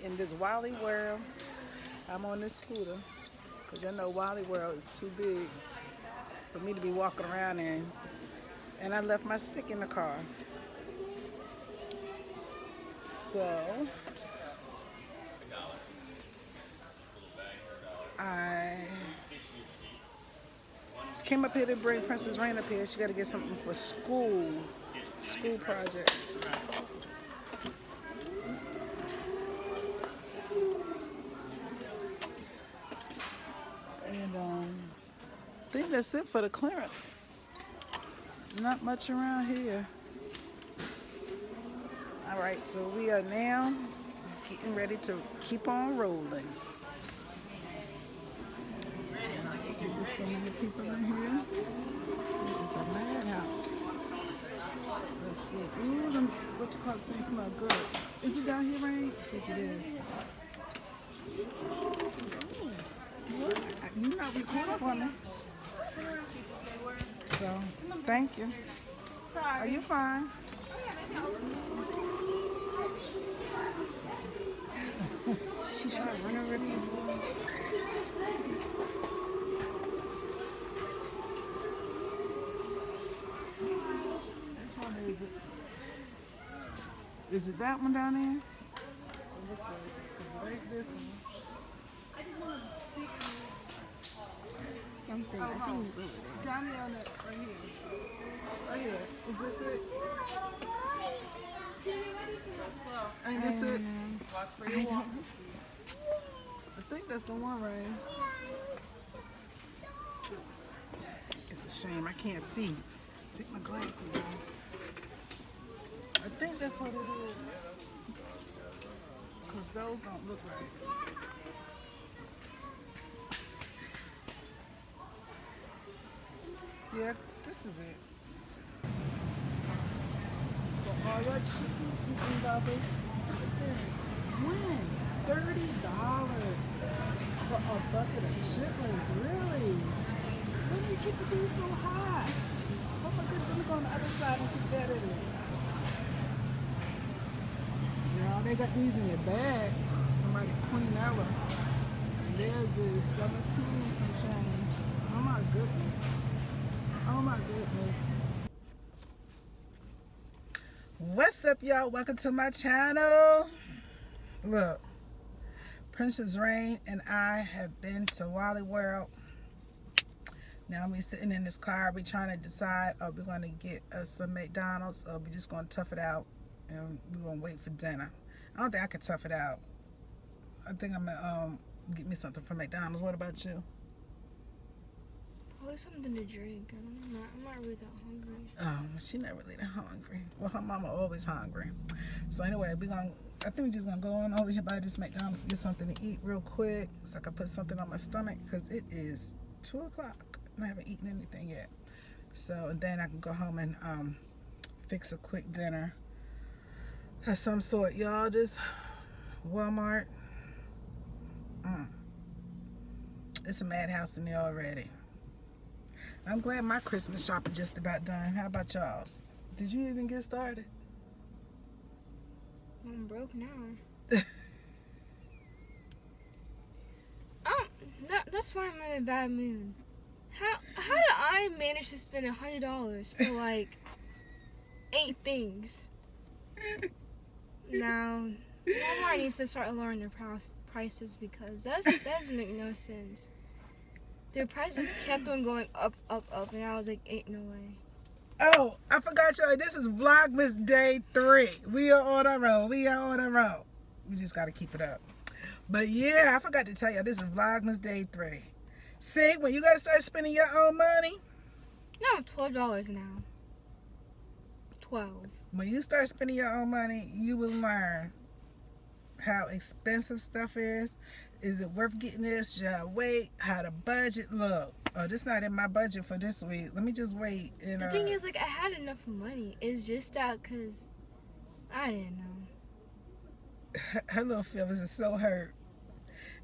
in this Wally World. I'm on this scooter because you know Wally World is too big for me to be walking around in. And I left my stick in the car. So I came up here to bring Princess Rain up here. She got to get something for school projects. And I think that's it for the clearance. Not much around here. All right, so we are now getting ready to keep on rolling. There's so many people in here. It's a madhouse. Let's see. Ooh, them, what you call it, things smell good. Is it down here, Rain? Yes, it is. What? You're not recording for me. So, thank you. Sorry. Are you fine? She's trying to run over me. Which one is it? Is it that one down there? It looks like this one. Something. I think it's over there. Down there on that, right here. Right here. Is this it? Ain't this it? Watch for your walk. I think that's the one, right? It's a shame I can't see. Take my glasses off. I think that's what it is. Because those don't look right. Yeah, this is it. For all your chicken lovers, look at this. When? $30 for a bucket of chitlins, really? When did you get to be so high? Oh my goodness, let me go on the other side and see if that it is. Yeah, they got these in your bag. Somebody Queen Ella. And theirs is 17 some change. Oh my goodness. Oh my goodness. What's up, y'all? Welcome to my channel. Look, Princess Rain and I have been to Wally World. Now we sitting in this car. We trying to decide, are we going to get us some McDonald's or we just going to tough it out and we're going to wait for dinner. I don't think I can tough it out. I think I'm going to get me something from McDonald's. What about you? Probably something to drink. I'm not really that hungry. Oh, she's not really that hungry. Well, her mama always hungry. So anyway, I think we're just gonna go on over here by this McDonald's and get something to eat real quick, so I can put something on my stomach because it is 2 o'clock and I haven't eaten anything yet. So and then I can go home and fix a quick dinner of some sort. Y'all, this Walmart, it's a madhouse in there already. I'm glad my Christmas shopping just about done. How about y'all's? Did you even get started? I'm broke now. That's why I'm in a bad mood. How did I manage to spend $100 for like 8 things? Now, Walmart needs to start lowering their prices because that doesn't make no sense. Their prices kept on going up, and I was like, ain't no way. Oh, I forgot y'all. This is Vlogmas Day 3. We are on the road. We just got to keep it up. But yeah, I forgot to tell y'all, this is Vlogmas Day 3. See, when you got to start spending your own money. No, $12 now. 12. When you start spending your own money, you will learn how expensive stuff is. Is it worth getting this? Should I wait? How to budget? Look, oh, this not in my budget for this week. Let me just wait. And, the thing is, like, I had enough money. It's just that because I didn't know. Her little feelings are so hurt.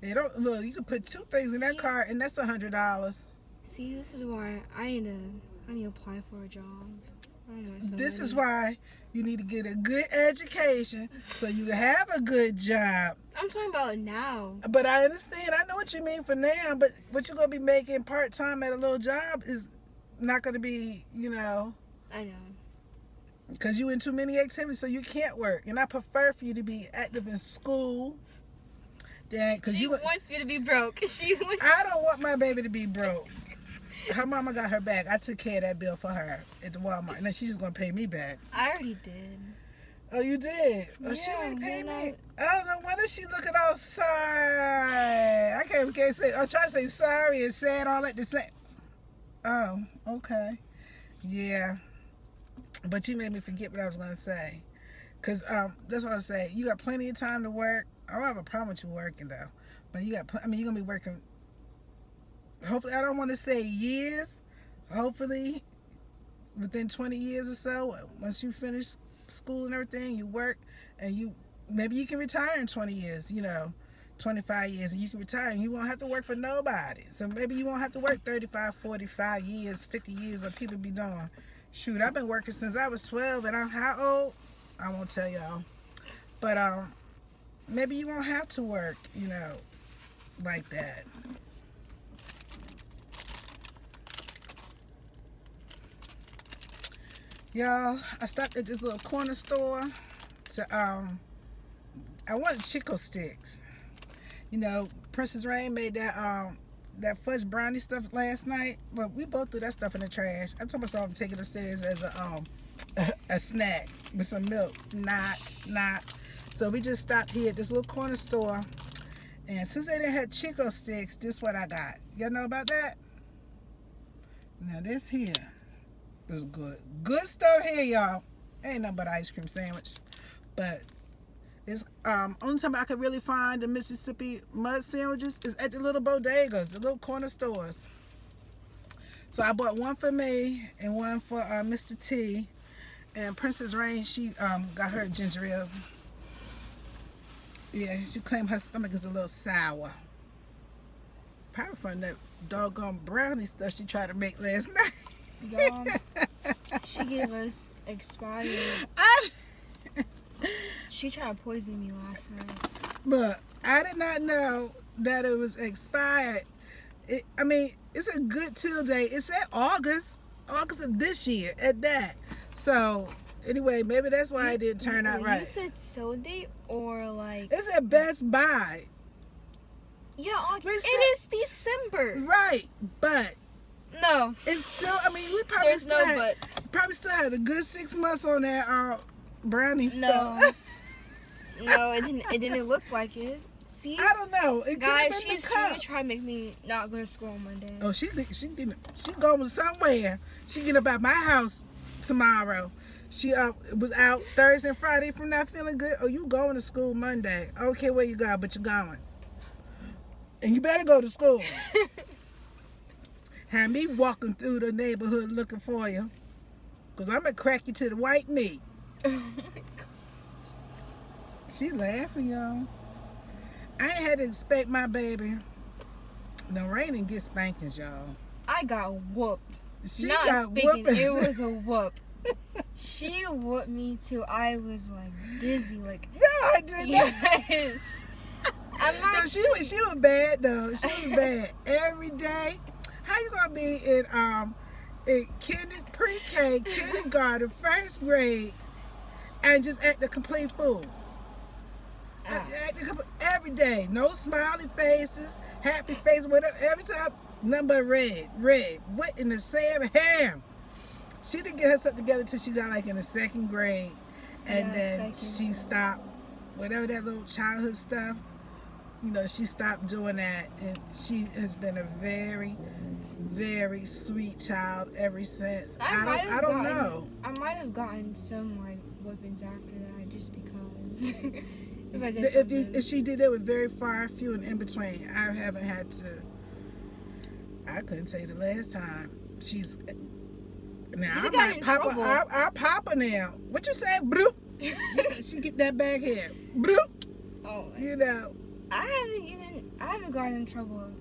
They don't look. You can put 2 things in that cart, and that's $100. See, this is why I need to apply for a job. This is why you need to get a good education so you can have a good job. I'm talking about now. But I understand. I know what you mean for now. But what you're going to be making part-time at a little job is not going to be, you know. I know. Because you in too many activities, so you can't work. And I prefer for you to be active in school. She wants me to be broke. I don't want my baby to be broke. Her mama got her back. I took care of that bill for her at the Walmart. And then she's just going to pay me back. I already did. Oh, you did? Oh, Yeah, she didn't pay you me? know. I don't know. When is she looking all sorry? I can't say. I'm trying to say sorry and sad all at the same. Oh, okay. Yeah. But you made me forget what I was going to say. Because that's what I say. You got plenty of time to work. I don't have a problem with you working, though. But you got, you're going to be working. Hopefully, I don't want to say years. Hopefully, within 20 years or so, once you finish school and everything, you work, and maybe you can retire in 20 years, 25 years, and you can retire, and you won't have to work for nobody. So maybe you won't have to work 35, 45 years, 50 years, or people be doing. Shoot, I've been working since I was 12, and I'm how old? I won't tell y'all. But maybe you won't have to work, like that. Y'all, I stopped at this little corner store to I wanted Chico sticks. Princess Rain made that fudge brownie stuff last night. Look, we both threw that stuff in the trash. I'm talking about something taking it upstairs as a snack with some milk. Not. So we just stopped here at this little corner store, and since they didn't have Chico sticks, this is what I got. Y'all know about that? Now this here is good stuff here, y'all. Ain't nothing but ice cream sandwich, but it's only time I could really find the Mississippi mud sandwiches is at the little bodegas, the little corner stores. So I bought one for me and one for Mr. T, and Princess Rain, she got her ginger ale. Yeah, she claimed her stomach is a little sour, probably from that doggone brownie stuff she tried to make last night. Y'all, she gave us expired. She tried to poison me last night. Look, I did not know that it was expired. It's a good till date. It's at August of this year at that. So, anyway, maybe that's why it didn't turn out right. You said till date or like... It's at Best Buy. Yeah, August. It is December. Right, but... No. It's still, we probably There's no buts. Probably still had a good 6 months on that brownie stuff. No, it didn't look like it. See? I don't know. Guys, she's trying to make me not go to school on Monday. Oh, she going somewhere. She get up at my house tomorrow. She was out Thursday and Friday from not feeling good. Oh, you going to school Monday. I don't care where you go, but you're going. And you better go to school. Have me walking through the neighborhood looking for you. Because I'm going to crack you to the white meat. Oh my gosh. She laughing, y'all. I ain't had to expect my baby. No, Rain didn't get spankings, y'all. I got whooped. She Not got speaking, whoopings. it was a whoop. She whooped me too. I was like dizzy, like. No, I did not. Yes. I'm not. No, she was bad though. She was bad every day. How you gonna be in pre-K, kindergarten, first grade, and just act a complete fool? Every day, no smiley faces, happy faces, whatever. Every time, nothing but red. What in the Sam ham? She didn't get herself together until she got like in the second grade, and then she stopped whatever that little childhood stuff. She stopped doing that, and she has been a very, very sweet child ever since. I don't know. I might have gotten some like whippings after that, just because. If she did that with very far, few and in between. I haven't had to. I couldn't tell you the last time. She's now. I might pop her. I pop her now. What you say? Bloop. She get that back here. Bloop. Oh. I haven't gotten in trouble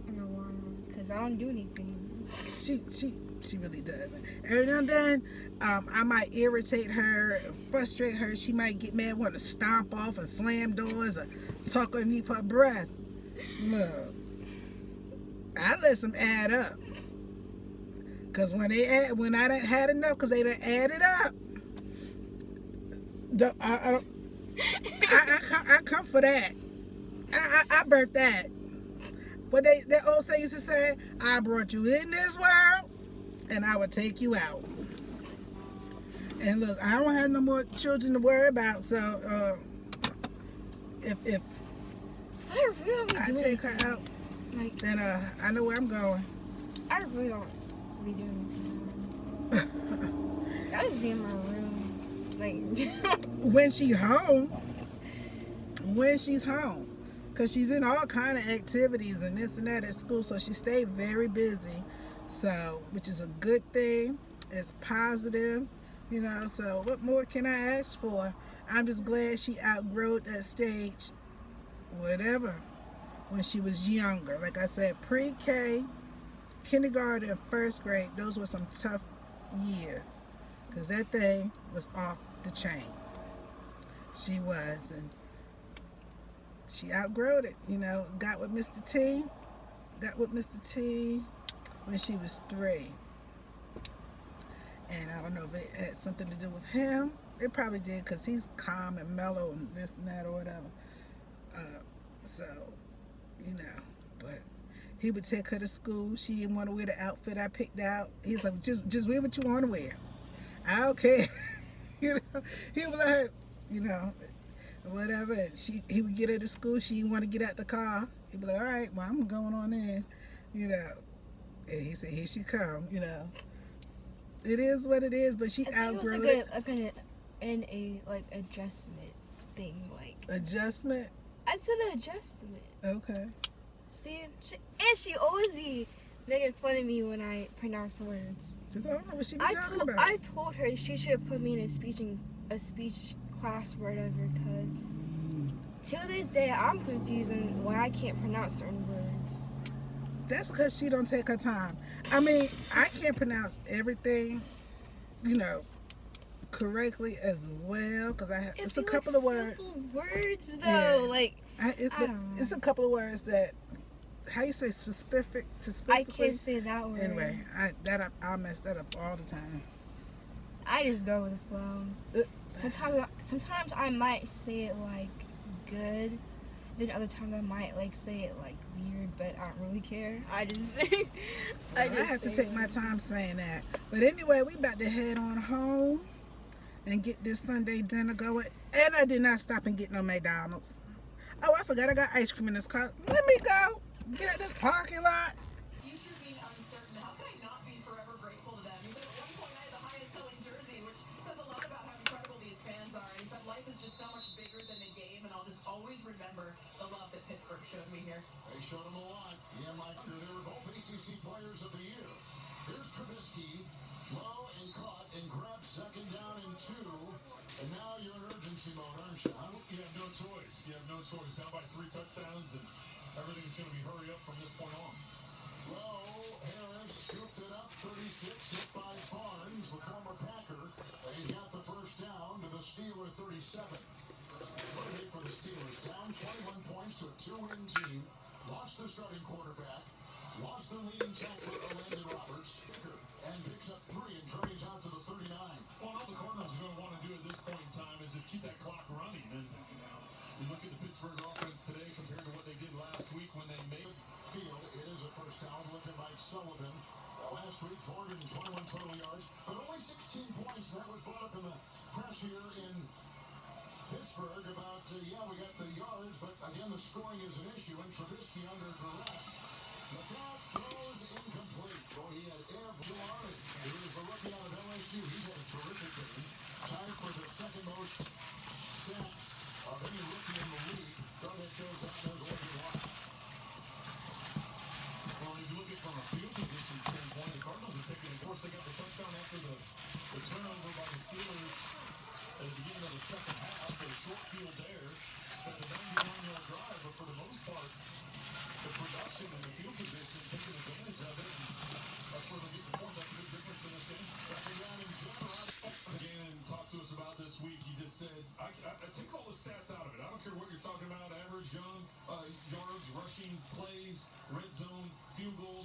in a while because I don't do anything. She really does. Every now and then, I might irritate her, frustrate her. She might get mad, want to stomp off or slam doors or talk underneath her breath. Look, I let them add up. Cause when I done had enough, cause they done added up. I come for that. I birthed that. But that old saying used to say, I brought you in this world, and I will take you out. And look, I don't have no more children to worry about, so if I really don't I do take her anything. out, Like, then I know where I'm going. I really don't be doing anything. I just be in my room. Like, When she's home, because she's in all kind of activities and this and that at school, so she stayed very busy. So, which is a good thing. It's positive, you know. So, what more can I ask for? I'm just glad she outgrew that stage, whatever, when she was younger. Like I said, pre-K, kindergarten, and first grade, those were some tough years, because that thing was off the chain. She was, and she outgrew it, you know. Got with Mr. T when she was 3. And I don't know if it had something to do with him. It probably did, because he's calm and mellow and this and that or whatever. So, you know, but he would take her to school. She didn't want to wear the outfit I picked out. He's like, just wear what you want to wear. I don't care. You know, he was like, you know, whatever. And he would get her to school. She didn't want to get out the car. He'd be like, all right, well, I'm going on in, you know. And he said, here she come, you know. It is what it is, but she outgrew it. like a adjustment thing, like. Adjustment? I said adjustment. Okay. See, she always be making fun of me when I pronounce words. I don't know what she be talking about. I told her she should put me in a speech class or whatever, because till this day I'm confused on why I can't pronounce certain words. That's because she don't take her time. I mean, I can't pronounce everything, you know, correctly as well, because it's a couple of words. Words though, yeah. Like I don't know. It's a couple of words that, how you say specifically? I can't say that word. Anyway, I mess that up all the time. I just go with the flow. Sometimes I might say it like good. Then other times I might like say it like weird, but I don't really care. I just I have to take my time saying that. But anyway, we about to head on home and get this Sunday dinner going. And I did not stop and get no McDonald's. Oh, I forgot I got ice cream in this car. Let me go get at this parking lot. Future being uncertain. How can I not be forever grateful to them? He said at one point I had the highest selling jersey, which says a lot about how incredible these fans are. And he said life is just so much bigger than a game, and I'll just always remember the love that Pittsburgh showed me here. They showed him a lot. He and Mike, they were both ACC Players of the Year. Here's Trubisky, low and caught and grabbed second down and 2. And now you're in urgency mode, aren't you? Huh? You have no choice. You have no choice. Down by 3 touchdowns, and everything's going to be hurry up from this point on. Low, Harris scooped it up, 36, hit by Barnes, the former Packer. And he's got the first down to the Steeler 37. What a day for the Steelers. Down 21 points to a 2-win team. Lost their starting quarterback. Lost their leading tackler, Landon Roberts. And picks up 3 and turns out to the 39. Well, all the Cardinals are going to want to do at this point in time is just keep that clock running. And you look at the Pittsburgh offense today compared to what they did last week when they made Field, it is a first down. Look at Mike Sullivan. Last week, 421 total yards, but only 16 points. That was brought up in the press here in Pittsburgh about, we got the yards, but again, the scoring is an issue, and Trubisky under duress. The ball throws incomplete. Boy, he had every line. Here's the rookie out of LSU. He's had a terrific game. Tied for the second most sacks of any rookie in the league. Though that goes out, there's a looking line. Well, if you look at it from a field position standpoint, the Cardinals are taking, of course, they got the touchdown after the turnover by the Steelers at the beginning of the second half. But a short field there, spent a 91-yard drive, but for the most part, the production and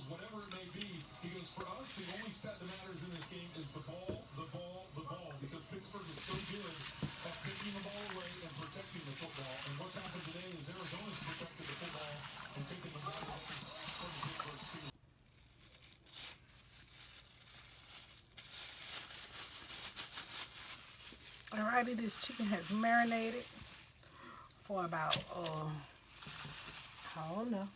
whatever it may be, he goes, for us, the only stat that matters in this game is the ball, the ball, the ball, because Pittsburgh is so good at taking the ball away and protecting the football. And what's happened today is Arizona's protected the football and taken the ball away from Pittsburgh's field. Alrighty, this chicken has marinated for about, I don't know,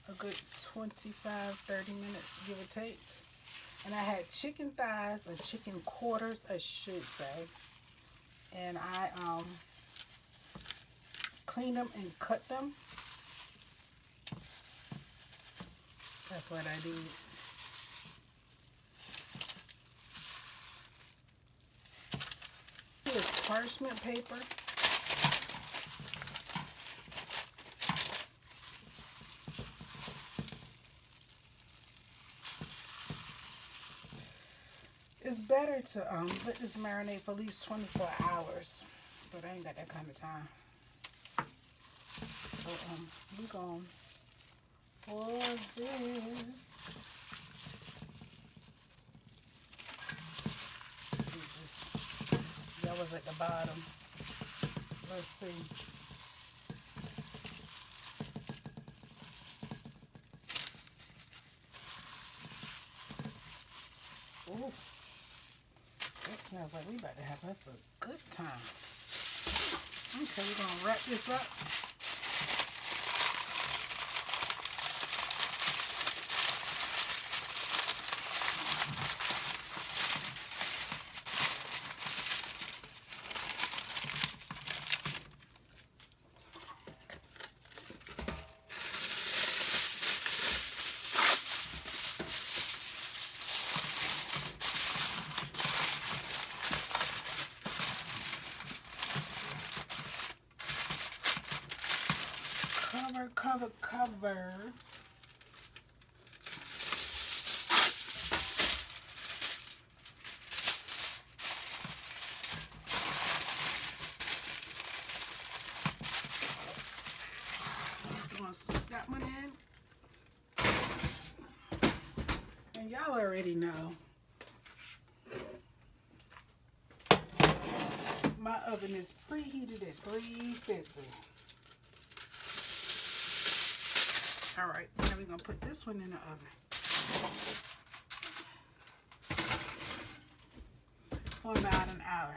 a good 25-30 minutes, give or take. And I had chicken thighs, or chicken quarters, I should say. And I cleaned them and cut them. That's what I did. Here's parchment paper. It's better to let this marinate for at least 24 hours, but I ain't got that kind of time. So we're going for this. That was at the bottom. Let's see. Ooh. This smells like we about to have us a good time. Okay, we're going to wrap this up. Cover. I'm gonna stick that one in. And y'all already know my oven is preheated at 350. All right, now we're gonna put this one in the oven for about an hour.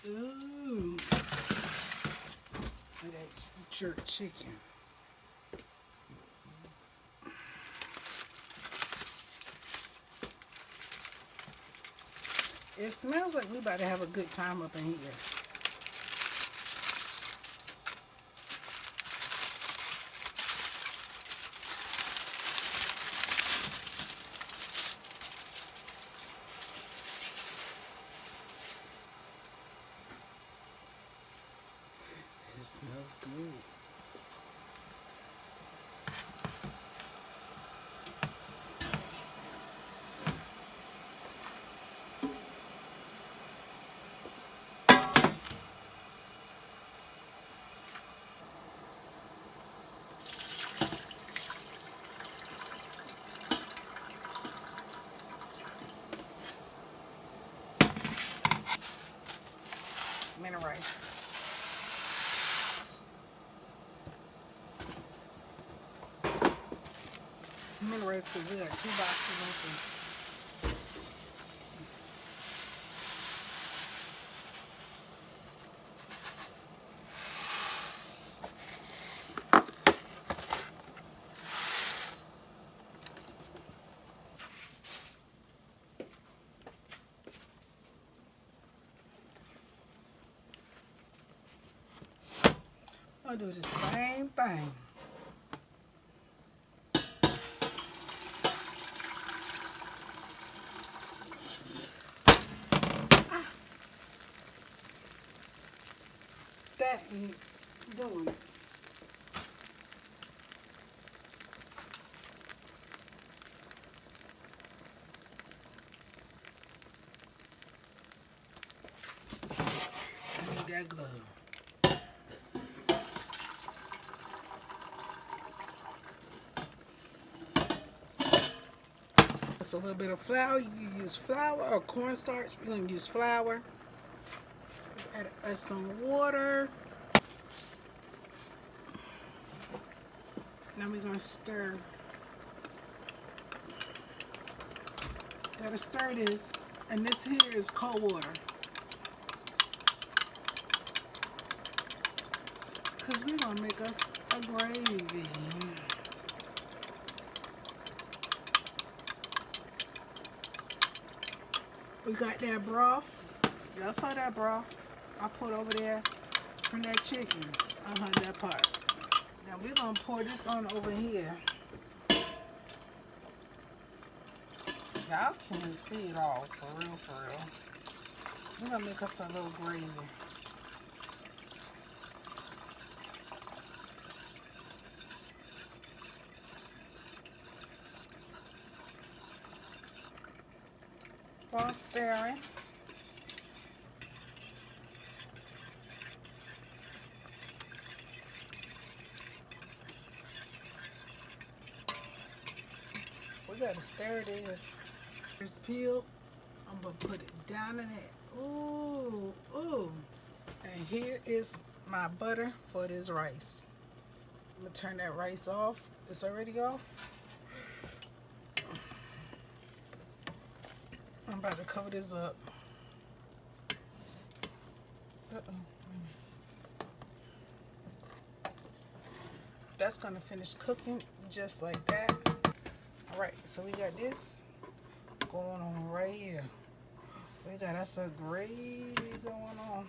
Ooh, look at that jerk chicken. It smells like we about to have a good time up in here. It smells good. Mini rice. Mini rice because we got 2 boxes open. I'll do the same thing. That ain't doing it. I need that glove. us a little bit of flour. You can use flour or cornstarch. We're going to use flour. Add some water. Now we're going to stir. Gotta stir this. And this here is cold water. Because we're going to make us a gravy. We got that broth. Y'all saw that broth I put over there from that chicken. That part. Now we're going to pour this on over here. Y'all can't see it all, for real, for real. We're going to make us a little gravy. While stirring. We gotta stir this. It's peeled. I'm gonna put it down in it. Ooh, ooh. And here is my butter for this rice. I'm gonna turn that rice off. It's already off. I'm about to cover this up. That's gonna finish cooking just like that. Alright, so we got this going on right here. We got us a gravy going on.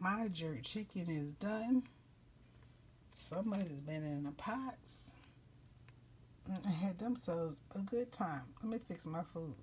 My jerk chicken is done. Somebody's been in the pots and had themselves a good time. Let me fix my food.